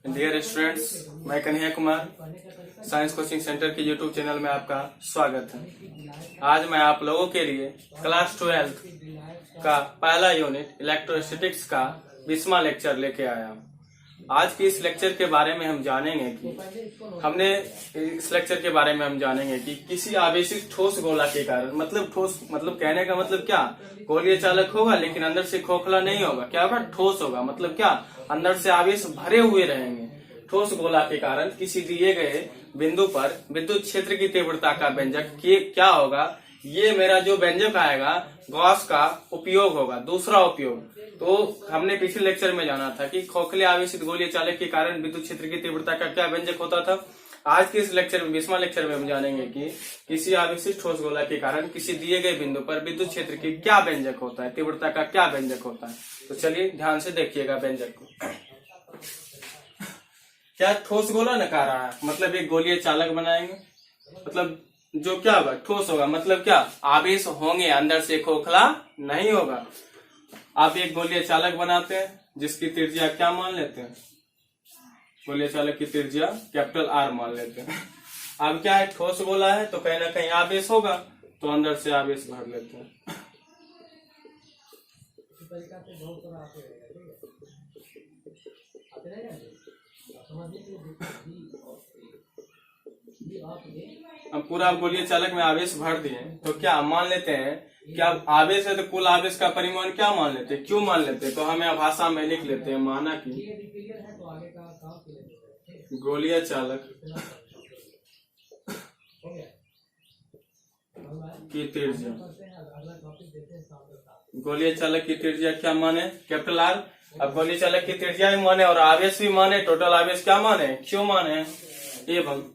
Dear students, मैं Kanhaiya Kumar science coaching centre के YouTube channel में आपका स्वागत है। आज मैं आप लोगों के लिए क्लास 12 का पहला यूनिट इलेक्ट्रोस्टैटिक्स का 20वां लेक्चर लेके आया हूँ। आज के इस लेक्चर के बारे में हम जानेंगे कि किसी आवेशित ठोस गोला के कारण, मतलब ठोस मतलब कहने का मतलब क्या, गोलीय चालक होगा लेकिन अंदर से खोखला नहीं होगा। क्या होगा? ठोस होगा। मतलब क्या? अंदर से आवेश भरे हुए रहेंगे। ठोस गोला के कारण किसी दिए गए बिंदु पर विद्युत क्षेत्र की तीव्रता का व्यंजक क्या होगा? ये मेरा जो व्यंजक आएगा गॉस का उपयोग होगा, दूसरा उपयोग। तो हमने पिछले लेक्चर में जाना था कि खोखले आवेशित गोलीय चालक के कारण विद्युत क्षेत्र की तीव्रता का क्या व्यंजक होता था। आज के इस लेक्चर में 20वां लेक्चर में हम जानेंगे कि किसी आवेशित ठोस गोला के कारण किसी दिए गए बिंदु पर विद्युत क्षेत्र की क्या व्यंजक होता है, तीव्रता का क्या व्यंजक होता है। तो चलिए ध्यान से देखिएगा व्यंजक को। क्या ठोस गोला न कह रहा है, मतलब एक गोलीय चालक बनाएंगे, मतलब जो क्या होगा? ठोस होगा। मतलब क्या? आवेश होंगे, अंदर से खोखला नहीं होगा। आप एक गोलीय चालक बनाते हैं जिसकी त्रिज्या क्या मान लेते हैं? गोलीय चालक की त्रिज्या कैपिटल आर मान लेते हैं। अब क्या है? ठोस गोला है तो कहीं ना कहीं आवेश होगा, तो अंदर से आवेश भर लेते हैं। अब पूरा गोलीय चालक में आवेश भर दिए तो क्या मान लेते हैं? क्या आवेश है तो कुल आवेश का परिमाण क्या मान लेते हैं? क्यों मान लेते हैं? तो हमें भाषा में लिख लेते हैं, माना कि गोलीय चालक की त्रिज्या, गोलीय चालक की त्रिज्या क्या माने? Capital R. अब गोलीय चालक की त्रिज्या भी माने और आवेश भी माने, टोटल आवेश क्या माने? क्यों माने? एवं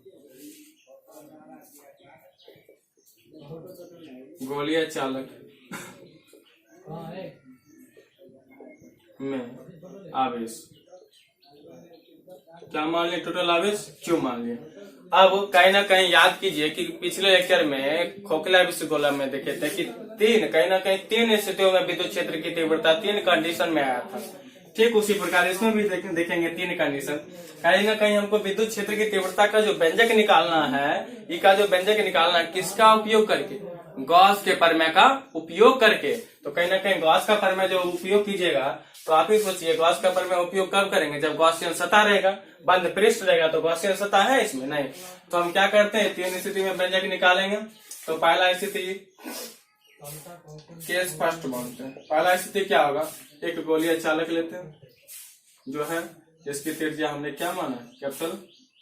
गोलीय चालक में आवेश क्या मान लिया? टोटल आवेश क्यों मान लिया। अब कहीं ना कहीं याद कीजिए कि पिछले लेक्चर में खोखला आवेशित गोला में देखे थे कि कहीं ना कहीं तीन स्थितियों में विद्युत क्षेत्र की तीव्रता 3 कंडीशन में आया था। ठीक उसी प्रकार इसमें भी देखेंगे 3 कंडीशन। कहीं ना कहीं हमको विद्युत क्षेत्र की तीव्रता का जो व्यंजक निकालना है, किसका उपयोग करके? गॉस के प्रमेय का उपयोग करके। तो कहीं ना कहीं गॉस का प्रमेय जो उपयोग कीजिएगा, तो आप ही सोचिए गॉस का प्रमेय उपयोग कब करेंगे? जब गॉसियन सतह रहेगा, बंद पृष्ठ रहेगा। तो गॉसियन सतह है इसमें नहीं, तो हम क्या करते हैं? 3 स्थिति में व्यंजक निकालेंगे। तो पहला स्थिति केस फर्स्ट मानते हैं। पहला स्थिति क्या होगा? एक गोलीय चालक लेते हैं जो है जिसकी त्रिज्या हमने क्या माना? कैपिटल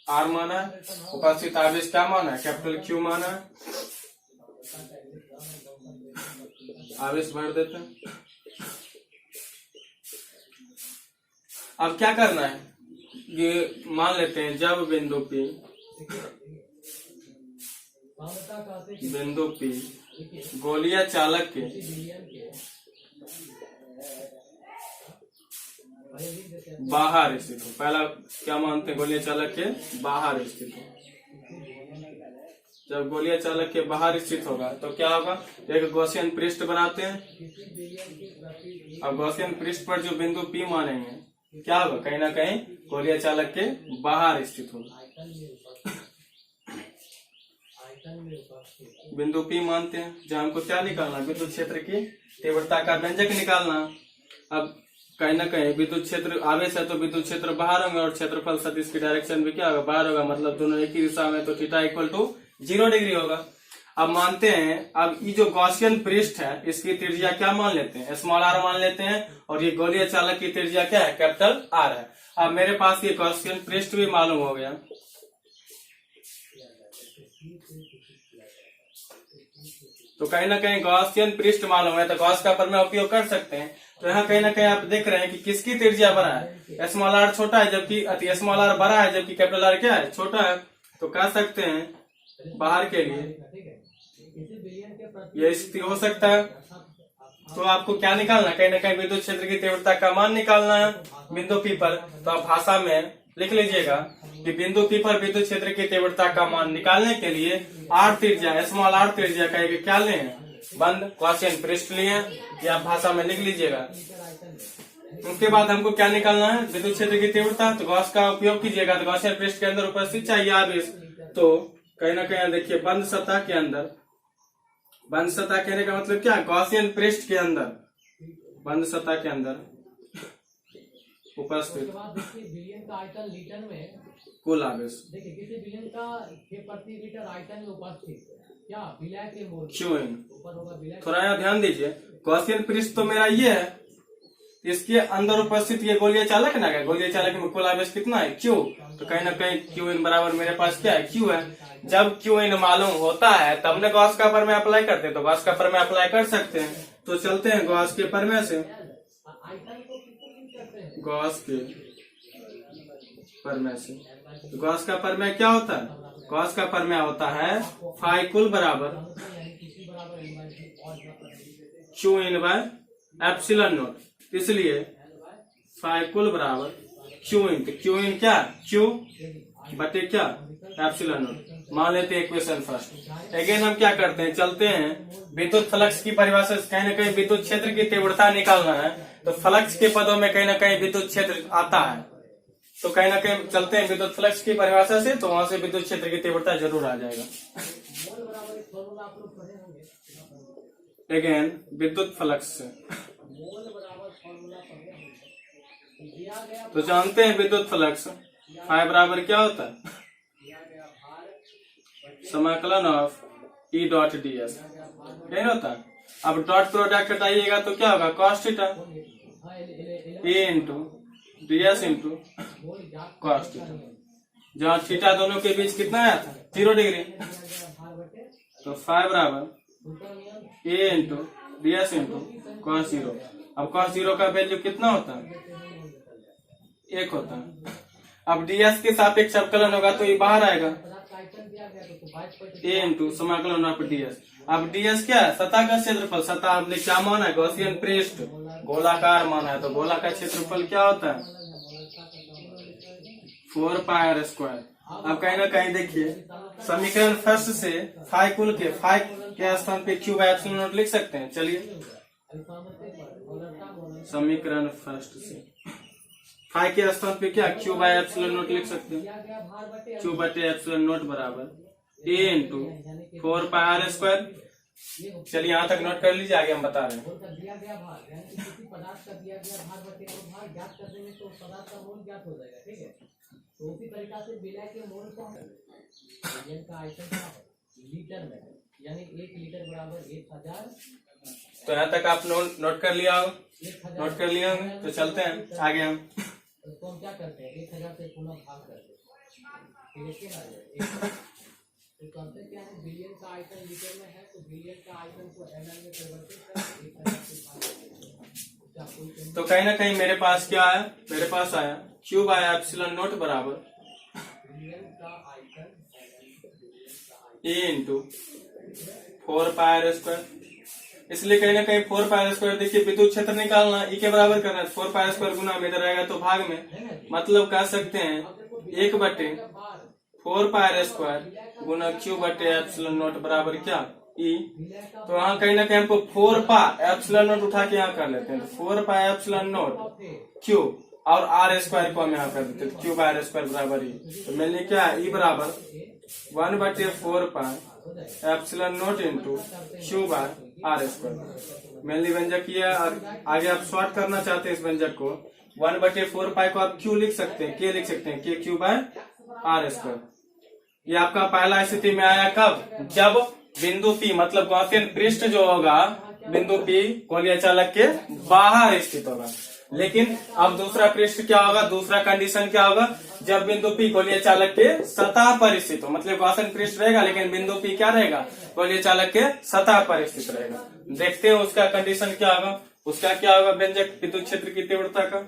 आर माना है। उपस्थित आवेश क्या माना है? कैपिटल क्यू माना है। आवेश भर देते हैं। अब क्या करना है? ये मान लेते हैं जब बिंदु P गोलीय चालक के बाहर स्थित हो। पहला क्या मानते हैं? गोलीय चालक के बाहर स्थित हो। जब गोलीय चालक के बाहर स्थित होगा तो क्या होगा? एक गॉसियन पृष्ठ बनाते हैं। अब गॉसियन पृष्ठ पर जो बिंदु P मानेंगे क्या होगा? कहीं ना कहीं गोलीय चालक के बाहर स्थित होगा। बिंदु P मानते हैं जहाँ हमको क्या निकालना? विद्युत क्षेत्र की तीव्रता का व्यंजक निकालना। अब कहीं ना कहीं विद्युत क्षेत्र आवेश है तो विद्युत क्षेत्र बाहर होंगे और क्षेत्रफल सदिश की डायरेक्शन भी क्या होगा? बाहर होगा। मतलब दोनों एक ही दिशा में, तो थीटा इक्वल टू 0 डिग्री होगा। अब मानते हैं, अब ये जो गॉसियन पृष्ठ है इसकी त्रिज्या क्या मान लेते हैं? स्मॉल आर मान लेते हैं। और ये गोलीय चालक की त्रिज्या क्या है? कैपिटल आर है। अब मेरे पास ये गॉसियन पृष्ठ भी मालूम हो गया। तो कहीं ना कहीं गॉसियन पृष्ठ मालूम है तो गॉस का प्रमेय उपयोग कर सकते हैं। तो यहाँ कहीं ना कहीं आप देख रहे हैं कि किसकी त्रिज्या बड़ा है? स्मॉल आर छोटा है जबकि स्मॉल आर बड़ा है, जबकि कैपिटल आर क्या है? छोटा है। तो कह सकते हैं बाहर के लिए यह स्थिति हो सकता है। तो आपको क्या निकालना? कहीं ना कहीं विद्युत क्षेत्र की तीव्रता का मान निकालना है बिंदु P पर। तो आप भाषा में लिख लीजिएगा कि बिंदु P पर विद्युत क्षेत्र की तीव्रता का मान निकालने के लिए आर त्रिज्या, स्मॉल आर त्रिज्या का एक क्या लें? बंद गॉसियन पृष्ठ लिए, या भाषा में लिख लीजिएगा। उसके बाद हमको क्या निकालना है, विद्युत क्षेत्र की तीव्रता। तो गॉस का उपयोग कीजिएगा, तो गॉसियन पृष्ठ के अंदर उपस्थित चाहिए आवेश। तो कहीं ना कहीं देखिए बंद सतह के अंदर, बंद सतह कहने का मतलब क्या, गॉसियन पृष्ठ के अंदर, बंद सतह के अंदर उपस्थित कुल आवेश, देखिए किसी विलयन का प्रति लीटर आयतन में उपस्थित क्या विलय के मोल क्यों ऊपर होगा। थोड़ा यहाँ ध्यान दीजिए, गॉसियन पृष्ठ तो मेरा ये है, इसके अंदर उपस्थित ये गोलीय चालक है ना, गोलीय चालक में कुल आवेश कितना है, क्यू। तो कहीं ना कहीं क्यू इन बराबर मेरे पास क्या है, क्यू है। जब क्यू इन मालूम होता है तब ने गॉस का प्रमेय अप्लाई करते हैं, तो गॉस का प्रमेय अप्लाई कर सकते हैं। तो चलते हैं गॉस के प्रमेय से, गॉस के प्रमेय से। तो गॉस का प्रमेय क्या होता है, गॉस का प्रमेय होता है फाई कुल बराबर Q in by epsilon not. इसलिए फाई कुल बराबर क्यू इन, क्यू इन क्या, क्यू बटे क्या, एप्सिलॉन नॉट। मान लेते हैं इक्वेशन फर्स्ट। अगेन हम क्या करते हैं, चलते हैं विद्युत फ्लक्स की परिभाषा से, कहीं ना कहीं विद्युत क्षेत्र की तीव्रता निकालना है, तो फ्लक्स के पदों में कहीं ना कहीं विद्युत क्षेत्र आता है। तो कहीं ना कहीं चलते हैं विद्युत फ्लक्स की परिभाषा से, तो वहां से विद्युत क्षेत्र की तीव्रता जरूर आ जाएगा। अगेन विद्युत फ्लक्स से, तो जानते हैं विद्युत फ्लक्स फाई बराबर क्या होता है, समाकलन of E dot D S, नहीं होता। अब डॉट प्रोडक्ट हटाइएगा तो क्या होगा, cos theta, A into D S into cos theta, जहाँ थीटा दोनों के बीच कितना आया था, 0 डिग्री। तो फाई बराबर A into D S into cos 0। अब कॉस 0 का वैल्यू कितना होता है, 1 होता है। अब डीएस के सापेक्ष अवकलन होगा तो ये बाहर आएगा, ए इंटू समाकलन ऑफ डीएस। अब डीएस क्या है, सतह का क्षेत्रफल, सतह हमने क्या माना है, गॉसियन पृष्ठ गोलाकार माना है, तो गोला का क्षेत्रफल क्या होता है, 4 पाई आर स्क्वायर। अब कहीं ना कहीं देखिए समीकरण फर्स्ट से फाई कुल के, फाई के स्थान पे क्यू बाय एप्सिलॉन नॉट लिख सकते हैं। चलिए समीकरण फर्स्ट से फाई के स्थान पे क्या, क्यू बाय एप्सिलॉन नॉट लिख सकते हैं, क्यू बटे एप्सिलॉन नॉट बराबर A into 4 pi R square. चलिए यहाँ तक नोट कर लीजिए, आगे हम बता रहे हैं। दिया गया भार यानी किसी पदार्थ का दिया गया भार बटे भार ज्ञात करने में तो पदार्थ का मोल ज्ञात हो जाएगा, ठीक है। तो उसी तरीका से विलय के मोल को विलयन का आयतन क्या है लीटर में, यानी 1 लीटर बराबर 1000। तो यहाँ तक आप नोट कर लिया हो, नोट कर लिया होंगे। तो चलते हैं आगे हम। तो हम क्या करते हैं, 1000 से पुनः भाग करते हैं, तो कहते क्या है, बिलियन का आयतन लीटर में है तो बिलियन का आयतन को एमएल में परिवर्तित कर। तो कहीं ना कहीं मेरे पास क्या है, मेरे पास आया क्यू बाय एप्सिलॉन नॉट बराबर A into 4 pi R square. इसलिए कहीं ना कहीं 4 पाई आर स्क्वायर, देखिए विद्युत क्षेत्र निकालना, ई के बराबर करना है, 4 पाई आर स्क्वायर गुना में इधर रहेगा तो भाग में, मतलब कह सकते हैं 1 बटे 4 पाई आर स्क्वायर गुना क्यू बटे एप्सिलॉन नॉट बराबर क्या, ई। तो यहाँ कहीं ना कहीं हमको 4 पाई एप्सिलॉन नॉट उठा के यहाँ कर लेते हैं, तो 4 पाई एप्सिलॉन नॉट क्यू और आर स्क्वायर को हम यहाँ कर देते हैं, क्यू बाय आर स्क्वायर बराबर ई। तो मैंने क्या, ई बराबर 1 बटे 4 pi epsilon naught into Q by R square. मैंने व्यंजक किया, आगे आप शॉर्ट करना चाहते हैं इस व्यंजक को, 1 बटे 4 पाई को आप क्यू लिख सकते हैं, के लिख सकते हैं, के क्यू बाय आर स्क्वायर। ये आपका पहला स्थिति में आया कब, जब बिंदु पी मतलब गॉसियन पृष्ठ जो होगा बिंदु पी गोलीय चालक के बाहर स्थित होगा। लेकिन अब दूसरा पृष्ठ क्या होगा, दूसरा कंडीशन क्या होगा, जब बिंदु पी गोलीय चालक के सतह पर स्थित हो, मतलब गॉसियन पृष्ठ रहेगा लेकिन बिंदु पी क्या रहेगा, गोलीय चालक के सतह पर स्थित रहेगा। देखते हैं उसका कंडीशन क्या होगा, उसका क्या होगा व्यंजक विद्युत क्षेत्र की तीव्रता का।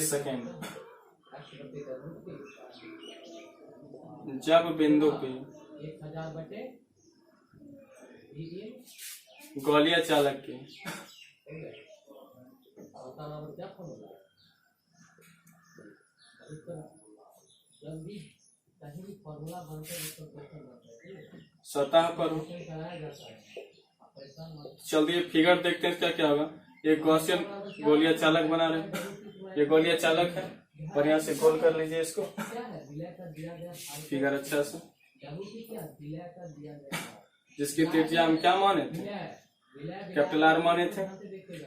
सेकेंड, जब बिंदु पी गोलीय चालक के जब भी कहीं भी फॉर्मूला बनता है उसका क्वेश्चन बनता है, ठीक है, सतह पर हो। क्वेश्चन कराया जाता है, आप परेशान मत। चलिए फिगर देखते हैं इसका क्या होगा। ये गॉसियन गोलियां चालक बना रहे हैं, ये गोलियां चालक है, बढ़िया से गोल कर लीजिए इसको, क्या है विलय का दिया गया फिगर अच्छा से, जागृति क्या विलय का दिया गया जिसकी त्रिज्या हम क्या माने थे, विलय विलय कैपिटल आर माने थे।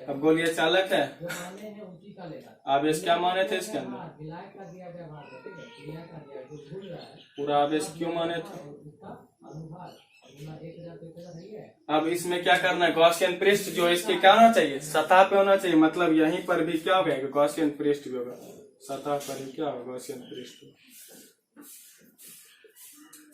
अब गोलियां चालक है, जो माने हैं उसी का लेना, आवेश क्या माने थे इसके अंदर, विलय का दिया गया भाग है, ठीक है, विलय का दिया जो भूल रहा है पूरा आवेश क्यों माने थे। उसका अनुभाग 1000 तो 1000 नहीं है। अब इसमें क्या करना है, गॉसियन पृष्ठ जो है इसके क्या होना चाहिए, सतह पे होना चाहिए, मतलब यहीं पर भी क्या हो गया, गॉसियन पृष्ठ भी होगा, सतह पर ही क्या होगा गॉसियन पृष्ठ,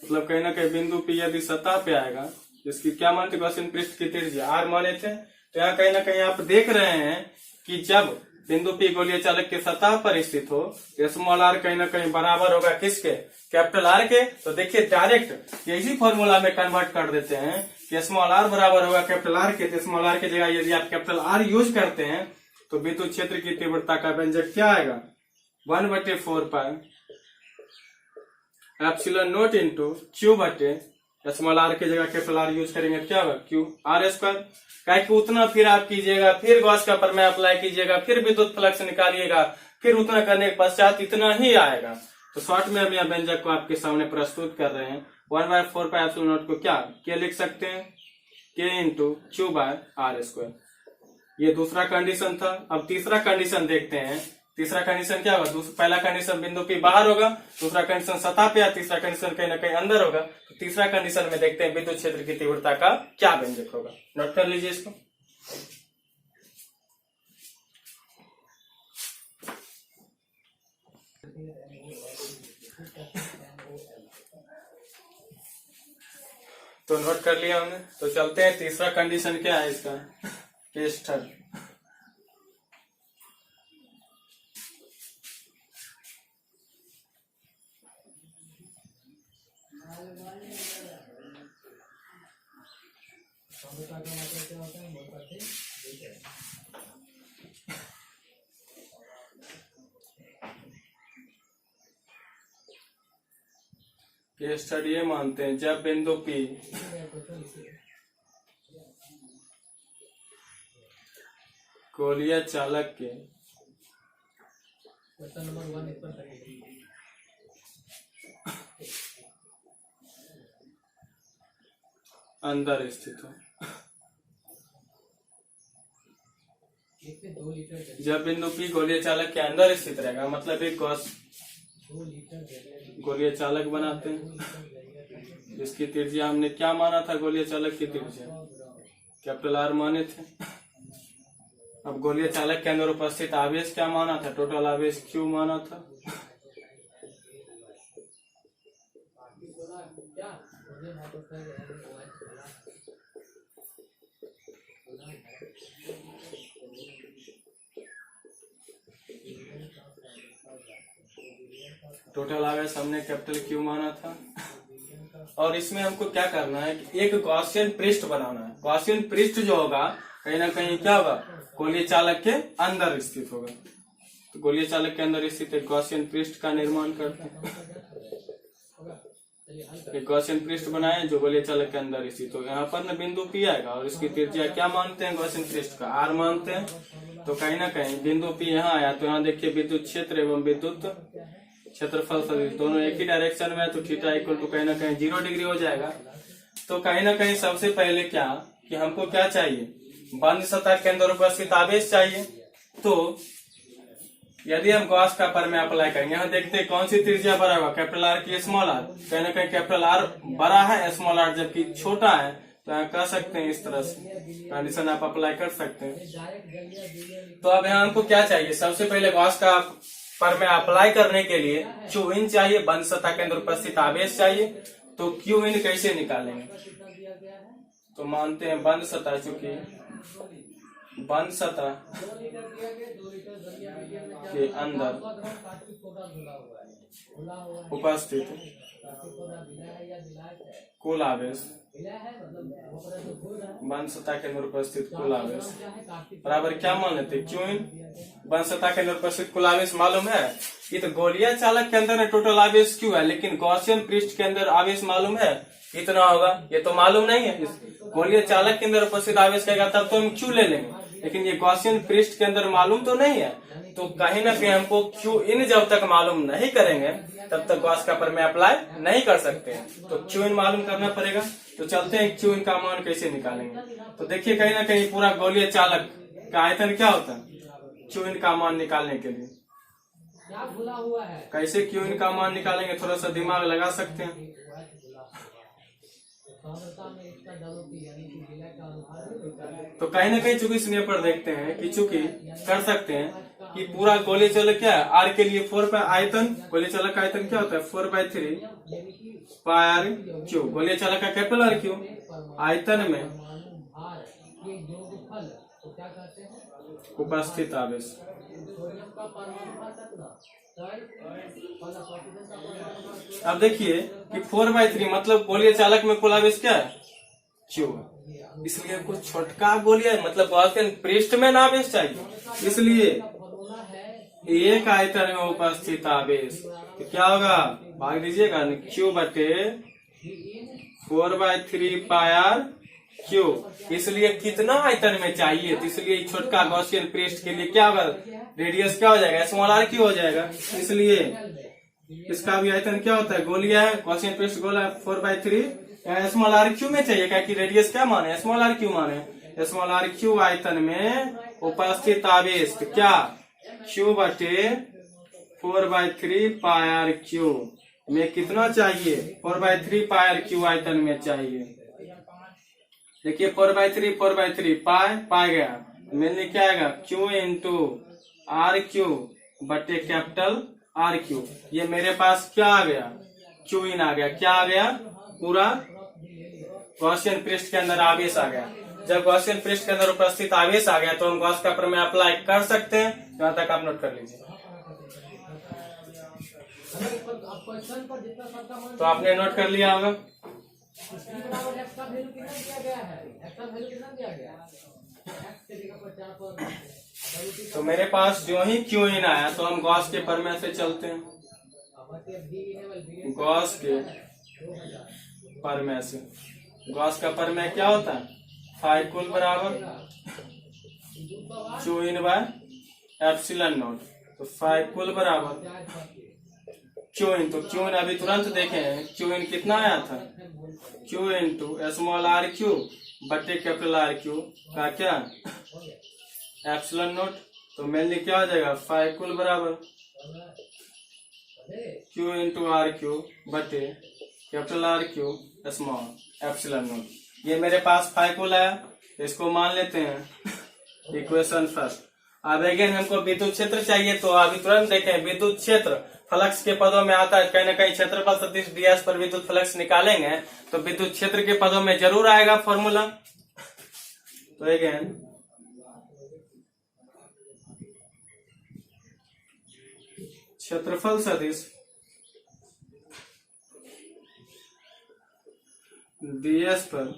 मतलब कहीं ना कहीं बिंदु पे यदि सतह पे आएगा, जिसकी क्या मानते गॉसियन पृष्ठ की त्रिज्या आर माने थे, तो यहाँ कहीं ना कहीं आप देख रहे हैं कि जब बिंदु पी गोलीय चालक के सतह पर स्थित हो तो स्मॉल आर कहीं ना कहीं बराबर होगा किसके, कैपिटल आर के। तो देखिए डायरेक्ट इसी फॉर्मूला में कन्वर्ट कर देते हैं कि स्मॉल आर बराबर होगा कैपिटल आर के, तो स्मॉल आर की जगह यदि आप कैपिटल आर यूज करते हैं तो विद्युत क्षेत्र की तीव्रता का व्यंजक क्या आएगा, 1/4 पाई एप्सिलॉन नॉट इंटू क्यू बटे स्मॉल आर की जगह कैपिटल आर यूज करेंगे तो क्या होगा, क्यू आर स्क्वायर। क्या कि उतना फिर आप कीजिएगा, फिर गॉस का प्रमेय अप्लाई कीजिएगा, फिर विद्युत फ्लक्स निकालिएगा, फिर उतना करने के पश्चात इतना ही आएगा। तो शॉर्ट में हम यह व्यंजक को आपके सामने प्रस्तुत कर रहे हैं। 1/4 पाई एप्सिलॉन नॉट को क्या लिख सकते हैं, K into Q by R square. ये दूसरा कंडीशन था। अब तीसरा कंडीशन देखते हैं। तीसरा कंडीशन क्या होगा, पहला कंडीशन बिंदु पी बाहर होगा, दूसरा कंडीशन सतह पे, या तीसरा कंडीशन कहीं ना कहीं अंदर होगा। तो तीसरा कंडीशन में देखते हैं विद्युत क्षेत्र की तीव्रता का क्या व्यंजक होगा। नोट कर लीजिए इसको। तो नोट कर लिया हमने। तो चलते हैं तीसरा कंडीशन क्या है इसका, केस थर्ड। केस स्टडी ये मानते हैं जब बिंदु P गोलीय चालक के अंदर स्थित हो। जब बिंदु P गोलीय चालक के अंदर स्थित रहेगा, मतलब एक गोलीय चालक बनाते हैं जिसकी त्रिज्या हमने क्या माना था, गोलीय चालक की त्रिज्या कैपिटल आर माने थे। अब गोलीय चालक के अंदर उपस्थित आवेश क्या माना था, टोटल आवेश क्यू माना था। टोटल आवेश हमने कैपिटल क्यू माना था। और इसमें हमको क्या करना है कि एक गॉसियन पृष्ठ बनाना है। गॉसियन पृष्ठ जो होगा कहीं ना कहीं क्या होगा, गोलीय चालक के अंदर स्थित होगा। तो गोलीय चालक के अंदर स्थित एक गॉसियन पृष्ठ का निर्माण करते हैं। एक गॉसियन पृष्ठ बनाए जो गोलीय चालक के अंदर स्थित हो। यहाँ पर न बिंदु P आएगा और इसकी त्रिज्या क्या मानते हैं, गॉसियन पृष्ठ का आर मानते हैं। तो कहीं ना कहीं बिंदु P यहाँ आया, तो यहाँ देखिए विद्युत क्षेत्र एवं विद्युत क्षेत्रफल सदिश दोनों एक ही डायरेक्शन में है, तो थीटा इक्वल टू कहीं ना कहीं 0 डिग्री हो जाएगा। तो कहीं ना कहीं सबसे पहले क्या कि हमको क्या चाहिए, बंद सतह के अंदर उपस्थित आवेश चाहिए। तो यदि हम गॉस का प्रमेय अप्लाई करेंगे, यहाँ देखते हैं कौन सी त्रिज्या बड़ा होगा, कैपिटल आर की स्मॉल आर। कहीं ना कहीं कैपिटल आर बड़ा है, स्मॉल आर जबकि छोटा है, तो यहाँ कह सकते हैं इस तरह से कंडीशन आप अप्लाई कर सकते हैं। तो अब यहाँ हमको क्या चाहिए, सबसे पहले गॉस का प्रमेय अप्लाई करने के लिए क्यू इन चाहिए, बंद सतह के अंदर उपस्थित आवेश चाहिए। तो क्यू इन कैसे निकालेंगे, तो मानते हैं बंद सतह, चूंकि बंद सतह के अंदर खुला हुआ है, उपस्थित कार्तिक पौधा विलय है या विलायक है? कुल आवेश विलय है, मतलब वो पौधा तो खुल रहा है। वन सतह के अंदर उपस्थित कुल आवेश क्या है? कार्तिक बराबर क्या मान लेते क्यू इन वन सतह के अंदर उपस्थित कुल आवेश मालूम है। ये तो गोलीय चालक के अंदर टोटल आवेश क्यू है, लेकिन गॉसियन पृष्ठ के अंदर आवेश मालूम है कितना होगा, ये तो मालूम नहीं है। गोलीय चालक के अंदर उपस्थित आवेश कहेगा तब तो हम क्यू ले लेंगे, लेकिन ये गॉसियन पृष्ठ के अंदर मालूम तो नहीं है। तो कहीं ना कहीं हमको क्यू इन जब तक मालूम नहीं करेंगे तब तक गॉस का प्रमेय अप्लाई नहीं कर सकते हैं। तो क्यू इन मालूम करना पड़ेगा। तो चलते हैं क्यू इन का मान कैसे निकालेंगे। तो देखिए कहीं ना कहीं पूरा गोलीय चालक का आयतन क्या होता है क्यू इन का मान निकालने के लिए। क्या खुला हुआ है? कैसे क्यू इन का मान निकालेंगे, थोड़ा सा दिमाग लगा सकते हैं। सांद्रता में इसका डब्ल्यूपी यानी कि विलय का अनुपात है। तो कहीं ना कहीं चूंकि इसमें पर देखते हैं कि चूंकि कर सकते हैं कि पूरा गोलीय चालक क्या है आर के लिए 4 पाई आयतन, गोलीय चालक का आयतन क्या होता है 4/3 पाई आर क्यू। गोलीय चालक का कैपिटल आर क्यू आयतन में परमाणु भार के योगफल को क्या कहते हैं? उपस्थित आवेश। सोडियम का परमाणु भार कितना? 12 ऑक्सीजन का परमाणु भार अब देखिए कि 4/3 मतलब गोलीय चालक में कुल आवेश क्या है क्यू, इसलिए हमको छोटका गोलीय मतलब गॉसियन पृष्ठ में ना आवेश चाहिए, इसलिए फॉर्मूला है एक आयतन में उपस्थित आवेश तो क्या होगा भाग दीजिएगा क्यू बटे 4/3 पाई आर क्यू। इसलिए कितना आयतन में चाहिए, तो इसलिए छोटका गॉसियन पृष्ठ के लिए क्या होगा रेडियस क्या हो जाएगा स्मॉल आर क्यू हो जाएगा। इसलिए इसका भी आयतन क्या होता है गोलीय है, गॉसियन पृष्ठ गोला 4/3 स्मॉल आर क्यू में चाहिए, क्या कि रेडियस क्या माने स्मॉल आर क्यू माने। स्मॉल आर क्यू आयतन में उपस्थित आवेश तो क्या क्यू बटे 4/3 पाई आर क्यू में कितना चाहिए 4/3 पाई आर क्यू आयतन में चाहिए। देखिए 4/3 पाई गया, मिलने क्या आएगा क्यू इंटू आर क्यू बटे कैपिटल आर क्यू। ये मेरे पास क्या आ गया क्यू इन आ गया, क्या आ गया पूरा गॉसियन पृष्ठ के अंदर आवेश आ गया। जब गॉसियन पृष्ठ के अंदर उपस्थित आवेश आ गया तो हम गॉस का प्रमेय अप्लाई कर सकते हैं। यहाँ तक आप नोट कर लीजिए। क्वेश्चन पर जितना सबका मान तो आपने नोट कर लिया होगा। इसकी बराबर x का वैल्यू कितना दिया गया है? x का वैल्यू कितना दिया गया है? x के जगह पर 4 पर WT तो मेरे पास जो ही क्यू इन आया तो हम गॉस के प्रमेय से चलते हैं। गॉस के प्रमेय से गॉस का प्रमेय क्या होता है फाई कुल बराबर Q in by epsilon not. तो फाई कुल बराबर क्यू इन, तो क्यू इन अभी तुरंत देखे क्यू इन कितना आया था Q into small R Q बटे कैपिटल आर क्यू का क्या एप्सिलॉन नॉट। तो मेनली क्या हो जाएगा फाई कुल बराबर क्यू इंटू आर क्यू बटे capital R Q small epsilon not. ये मेरे पास फाई कुल आया, तो इसको मान लेते हैं इक्वेशन फर्स्ट। अब अगेन हमको विद्युत क्षेत्र चाहिए, तो अभी तुरंत देखें विद्युत क्षेत्र फ्लक्स के पदों में आता है, कहीं ना कहीं क्षेत्रफल सदिश ds पर विद्युत फ्लक्स निकालेंगे तो विद्युत क्षेत्र के पदों में जरूर आएगा फॉर्मूला। तो अगेन क्षेत्रफल सदिश ds पर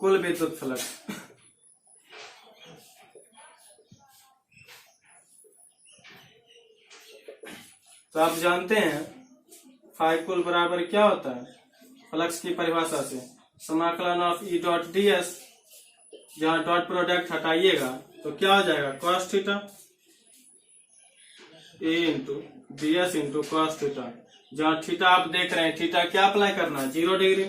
कुल विद्युत फ्लक्स तो आप जानते हैं फाई कुल बराबर क्या होता है फ्लक्स की परिभाषा से समाकलन of E dot D S, जहां डॉट प्रोडक्ट हटाइएगा तो क्या हो जाएगा cos theta A into D S into cos theta. जहां थीटा आप देख रहे हैं थीटा क्या अप्लाई करना है 0 डिग्री।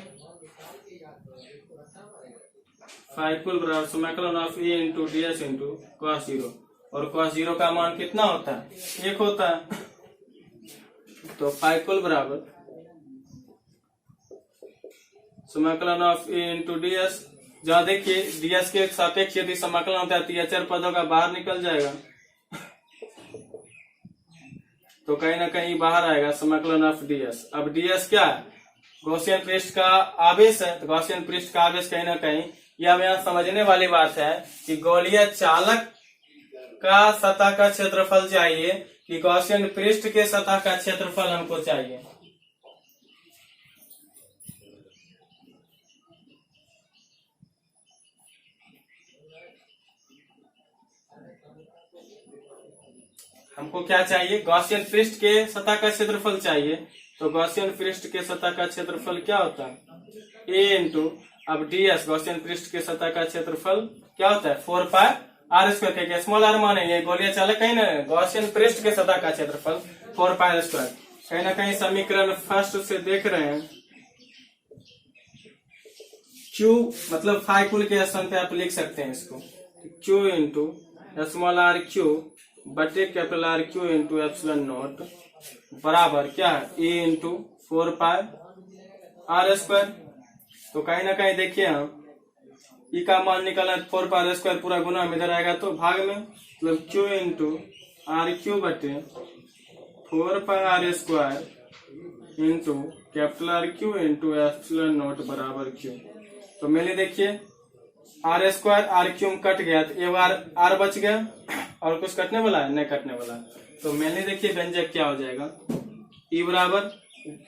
फाई कुल बराबर समाकलन of A into D S into cos 0, और कॉस 0 का मान कितना होता है 1 होता है। तो फाई कुल बराबर समाकलन of A into D S, जहाँ देखिए डी एस के सापेक्ष यदि समाकलन होता है तो अचर पदों का बाहर निकल जाएगा, तो कहीं ना कहीं बाहर आएगा समाकलन ऑफ डी एस। अब डी एस क्या है गॉसियन पृष्ठ का आवेश है, तो गॉसियन पृष्ठ का आवेश कहीं ना कहीं यह हमें यहाँ समझने वाली बात है कि गोलीय चालक का सतह का क्षेत्रफल चाहिए कि गॉसियन पृष्ठ के सतह का क्षेत्रफल हमको चाहिए। हमको क्या चाहिए, गॉसियन पृष्ठ के सतह का क्षेत्रफल चाहिए। तो गॉसियन पृष्ठ के सतह का क्षेत्रफल क्या होता है, a इंटू, अब ds गॉसियन पृष्ठ के सतह का क्षेत्रफल क्या होता है, 4 pi R square. Small are मानेंगे, गोलीय चालक कहीं ना, गॉसियन पृष्ठ के सतह का क्षेत्रफल 4 पाई आर स्क्वायर। कहीं ना कहीं समीकरण फर्स्ट से देख रहे हैं, Q मतलब फाई कुल के स्थान पे आप लिख सकते हैं इसको, Q into small R Q बटे capital R Q into epsilon naught बराबर क्या है, A into 4 pi R square. तो कहीं ना कहीं देखिए हम ई का मान निकालना, 4 पाई आर स्क्वायर पूरा गुना में इधर आएगा तो भाग में, मतलब क्यू इंटू आर क्यू बटे 4 pi R square into capital R Q into epsilon naught बराबर क्यू। तो मैंने देखिए R square R Q cut गया तो एक बार आर बच गया, और कुछ कटने वाला है, नहीं कटने वाला। तो मैंने देखिए व्यंजक क्या हो जाएगा, ई बराबर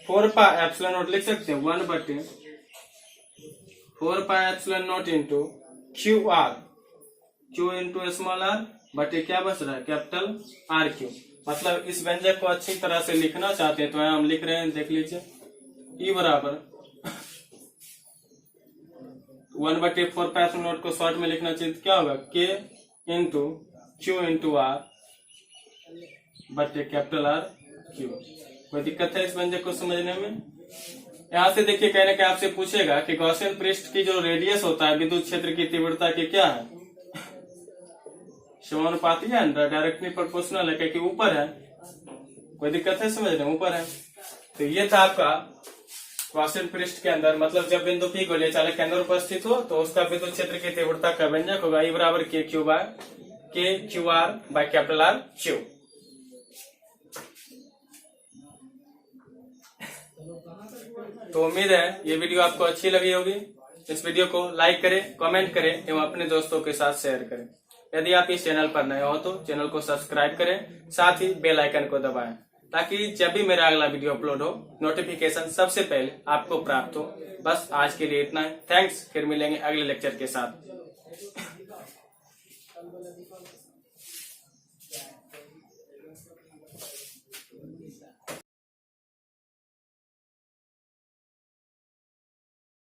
4 पाई एप्सिलॉन नॉट लिख सकते हैं 1 बटे 4 pi epsilon naught into Q R, Q into small R बटे क्या बच रहा है, कैपिटल आर क्यू। मतलब इस व्यंजक को अच्छी तरह से लिखना चाहते हैं तो हम लिख रहे हैं, देख लीजिए, ई बराबर 1 बटे 4 पाई एप्सिलॉन नॉट को शॉर्ट में लिखना चाहिए तो क्या होगा, के इंटू क्यू इंटू आर बटे कैपिटल आर क्यू। कोई दिक्कत है इस व्यंजक को समझने में? यहाँ से देखिए, कहने के आपसे पूछेगा कि गॉसियन पृष्ठ की जो रेडियस होता है विद्युत क्षेत्र की तीव्रता के क्या है, समानुपाती है, डायरेक्टली प्रोपोर्शनल है, क्योंकि ऊपर है। कोई दिक्कत है समझने में, ऊपर है। तो ये था आपका गॉसियन पृष्ठ के अंदर, मतलब जब बिंदु P गोलीय चालक के अंदर उपस्थित हो तो उसका विद्युत क्षेत्र की तीव्रता का व्यंजक होगा ई बराबर K Q by K Q R by capital R Q. तो उम्मीद है ये वीडियो आपको अच्छी लगी होगी। इस वीडियो को लाइक करें, कमेंट करें एवं अपने दोस्तों के साथ शेयर करें। यदि आप इस चैनल पर नए हो तो चैनल को सब्सक्राइब करें, साथ ही बेल आइकन को दबाएं ताकि जब भी मेरा अगला वीडियो अपलोड हो नोटिफिकेशन सबसे पहले आपको प्राप्त हो। बस आज के लिए इतना ही। थैंक्स, फिर मिलेंगे अगले लेक्चर के साथ।